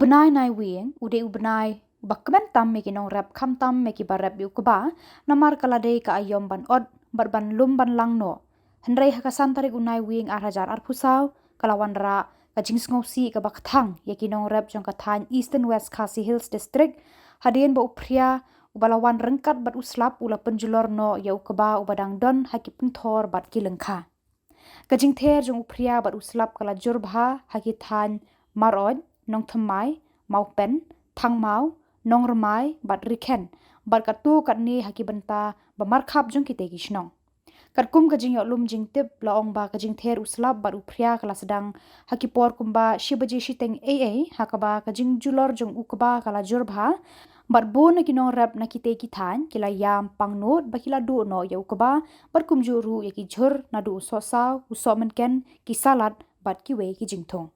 Ubnai nai wing, ude ubnai, bakben tam meki nongrep kam tam meki barep Ewkhd namar kalade ka ayom ban od, ban lum ban lang no. Hendrai hakasan tarik unai wing arhajar arpusau, kalawan ra, ka jingsngausi ka bakthang, yeki nongrep jong ka Thain Eastern West Khasi Hills District, hadien ba Phria, ubalawan rengkat bat uslap ula penjulor no ya Ewkhd ubadang don haki penthor bat kilengkha. Kajing Ther jong Phria bat uslap kala jurbha haki Thain marod, nong thamai, mau pen, thang mau, nong remai, bat riken, bat katu kat ni haki benta bamarkhap jong kite gishnong. Katkum kajing yok lum jing tip laong ba kajing Ther uslap bat Phria kala sedang haki por kumba shibaji shiteng AA hakaba kajing Julor jong Ewkhd kala jurbha bat bon na Nongrep na kite ki Thain kila Iam Pangnud bakila du no ya Ewkhd bat kumjuru yaki jhur na du usosaw usomenken ki salat bat kiwe ki jingthong.